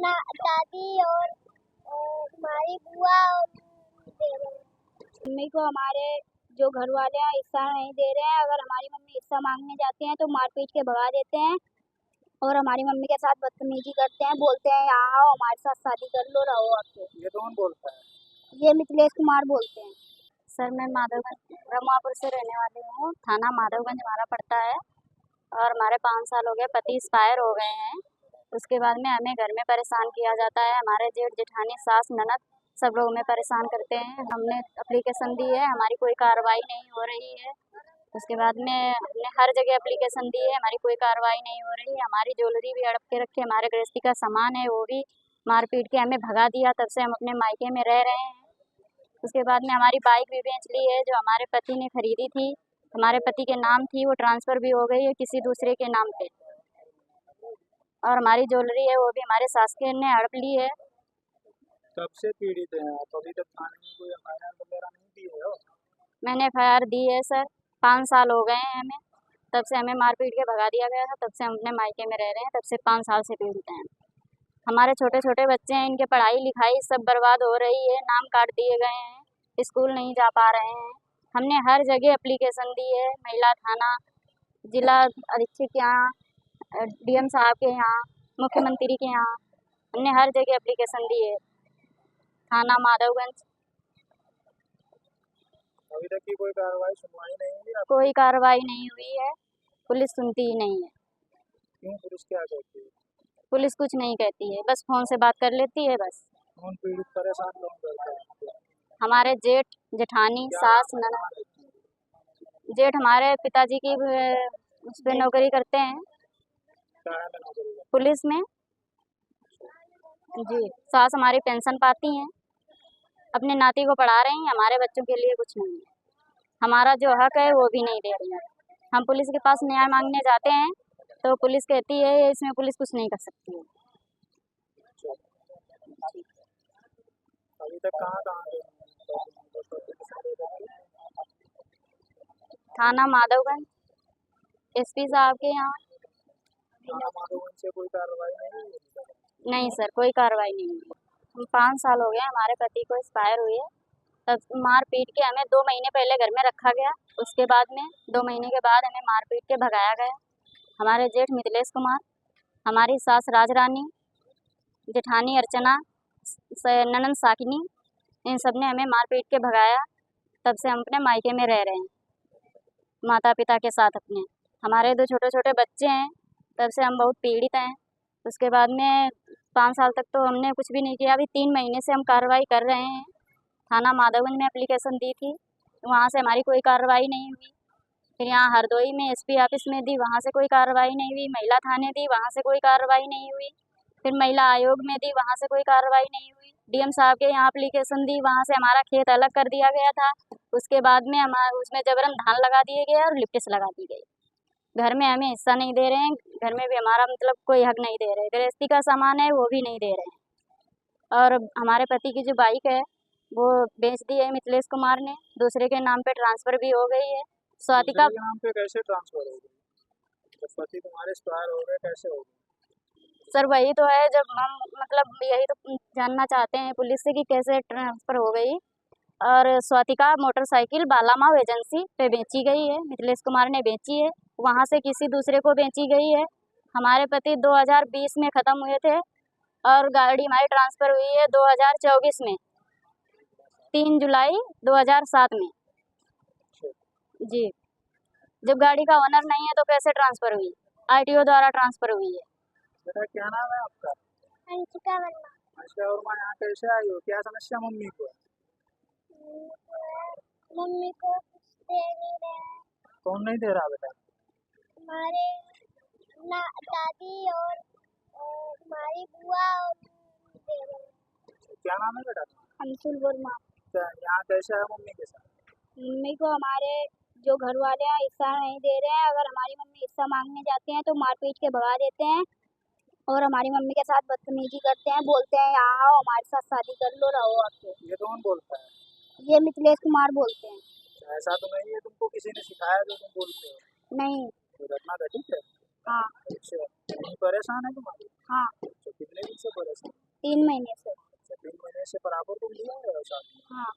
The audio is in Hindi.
दादी और हमारी बुआ और मम्मी को हमारे जो घर वाले हैं हिस्सा नहीं दे रहे हैं। अगर हमारी मम्मी हिस्सा मांगने जाते हैं तो मार पीट के भगा देते हैं और हमारी मम्मी के साथ बदतमीजी करते हैं, बोलते हैं यहाँ आओ हमारे साथ शादी कर लो, रहो आपके। ये कौन बोलता है? ये मिथिलेश कुमार बोलते हैं। सर मैं माधवगंज ब्रह्मापुर से रहने वाली हूँ। थाना माधवगंज हमारा पड़ता है और हमारे 5 साल हो गए, पति एक्सपायर हो गए हैं। उसके बाद में हमें घर में परेशान किया जाता है। हमारे जेठ जेठानी सास ननद सब लोग हमें परेशान करते हैं। हमने एप्लीकेशन दी है, हमारी कोई कार्रवाई नहीं हो रही है। उसके बाद में हमने हर जगह एप्लीकेशन दी है, हमारी कोई कार्रवाई नहीं हो रही है। हमारी ज्वेलरी भी हड़प के रखे, हमारे गृहस्थी का सामान है वो भी मार पीट के हमें भगा दिया। तब से हम अपने मायके में रह रहे हैं। उसके बाद में हमारी बाइक भी बेच ली है जो हमारे पति ने खरीदी थी, हमारे पति के नाम थी, वो ट्रांसफ़र भी हो गई है किसी दूसरे के नाम पे। और हमारी ज्वेलरी है वो भी हमारे सास के ने हड़प ली है। कब से पीड़ित हैं आप? अभी तक थाने में कोई एफआईआर वगैरह नहीं दी है? मैंने एफआईआर दी है सर, 5 साल हो गए हैं हमें। तब से हमें मार पीट के भगा दिया गया था, तब से हम अपने मायके में रह रहे हैं, तब से 5 साल से पीड़ित हैं। हमारे छोटे छोटे बच्चे हैं, इनके पढ़ाई लिखाई सब बर्बाद हो रही है, नाम काट दिए गए हैं, स्कूल नहीं जा पा रहे हैं। हमने हर जगह एप्लीकेशन दी है, महिला थाना, जिला अधीक्षक के यहाँ, डीएम साहब के यहाँ, मुख्यमंत्री के यहाँ, हमने हर जगह एप्लीकेशन दी है। थाना माधवगंज। अभी तक की कोई कार्रवाई सुनवाई नहीं हुई? कोई कार्रवाई नहीं हुई है, पुलिस सुनती ही नहीं है। क्यों? पुलिस क्या कहती है? पुलिस कुछ नहीं कहती है, बस फ़ोन से बात कर लेती है बस। कौन पीड़ित परेशान कौन करता है? हमारे जेठ जेठानी सास ननद। जेठ हमारे पिताजी की उस पर नौकरी करते हैं, क्या है नौकरी का? पुलिस में जी। सास हमारी पेंशन पाती हैं, अपने नाती को पढ़ा रही हैं, हमारे बच्चों के लिए कुछ नहीं है। हमारा जो हक है वो भी नहीं दे रही है। हम पुलिस के पास न्याय मांगने जाते हैं तो पुलिस कहती है इसमें पुलिस कुछ नहीं कर सकती है। अभी तक कहाँ गए? थाना माधवगंज, एसपी साहब के यहाँ। थाना माधवगंज से कोई कार्रवाई नहीं हुई? नहीं सर, कोई कार्रवाई नहीं हुई। हम 5 साल हो गए हमारे पति को एक्सपायर हुए, तब मार पीट के हमें 2 महीने पहले घर में रखा गया। उसके बाद में 2 महीने के बाद हमें मार पीट के भगाया गया। हमारे जेठ मिथिलेश कुमार, हमारी सास राजरानी, जेठानी अर्चना, ननंद साकिनी, इन सब ने हमें मार पीट के भगाया। तब से हम अपने मायके में रह रहे हैं माता पिता के साथ अपने। हमारे 2 छोटे छोटे बच्चे हैं, तब से हम बहुत पीड़ित हैं। उसके बाद में 5 साल तक तो हमने कुछ भी नहीं किया। अभी 3 महीने से हम कार्रवाई कर रहे हैं। थाना माधवगंज में एप्लीकेशन दी थी, वहाँ से हमारी कोई कार्रवाई नहीं हुई। फिर यहाँ हरदोई में एसपी ऑफिस में दी, वहाँ से कोई कार्रवाई नहीं हुई। महिला थाने दी, वहाँ से कोई कार्रवाई नहीं हुई। फिर महिला आयोग में दी, वहाँ से कोई कार्रवाई नहीं हुई। डीएम साहब के यहाँ एप्लीकेशन दी, वहाँ से हमारा खेत अलग कर दिया गया था। उसके बाद में हमारा उसमें जबरन धान लगा दिए गए और लिप्टिस लगा दी गई। घर में हमें हिस्सा नहीं दे रहे हैं, घर में भी हमारा मतलब कोई हक नहीं दे रहे। गृहस्थी का सामान है वो भी नहीं दे रहे हैं। और हमारे पति की जो बाइक है वो बेच दी है मिथिलेश कुमार ने, दूसरे के नाम पे ट्रांसफ़र भी हो गई है। स्वातिका दूसरे के नाम पे कैसे ट्रांसफर हो गई? जब पति तुम्हारे एक्सपायर हो गए कैसे हो गए? सर वही तो है, जब हम मतलब यही तो जानना चाहते हैं पुलिस से कि कैसे ट्रांसफ़र हो गई। और स्वातिका मोटरसाइकिल बालामाव एजेंसी पे बेची गई है, मिथिलेश कुमार ने बेची है, वहाँ से किसी दूसरे को बेची गई है। हमारे पति 2020 में ख़त्म हुए थे और गाड़ी हमारी ट्रांसफ़र हुई है 2024 में, 3 जुलाई 2007 में जी। जब गाड़ी का ओनर नहीं है तो कैसे ट्रांसफ़र हुई? आरटीओ द्वारा ट्रांसफ़र हुई है। बेटा क्या नाम है आपका? अंशिका वर्मा। अच्छा, और मैं यहाँ कैसे आई हो? क्या समस्या मम्मी को है? मम्मी को कुछ दे नहीं रहे हैं। कौन नहीं दे रहा बेटा? हमारे दादी और हमारी बुआ और दे रहे हैं। क्या नाम है बेटा? अंशुल वर्मा। क्या यहाँ कैसे है मम्मी के साथ? मम्मी को हमारे जो घर वाले हैं हिस्सा नहीं दे रहे हैं। अगर हमारी मम्मी हिस्सा मांगने जाते हैं तो मार पीट के भगा देते हैं और हमारी मम्मी के साथ बदतमीजी करते हैं, बोलते हैं यहाँ आओ हमारे साथ शादी कर लो, रहो आपके। ये कौन बोलता है? ये मिथिलेश कुमार बोलते हैं। ऐसा तो नहीं है तुमको किसी ने सिखाया जो तुम बोलते हो? नहीं। तो घटना घटित है? हाँ। अच्छा, मम्मी परेशान है तुम्हारी? हाँ। तो कितने दिन से परेशान? 3 महीने से। अच्छा, 3 महीने से बराबर तुम लिया है साथ में? हाँ।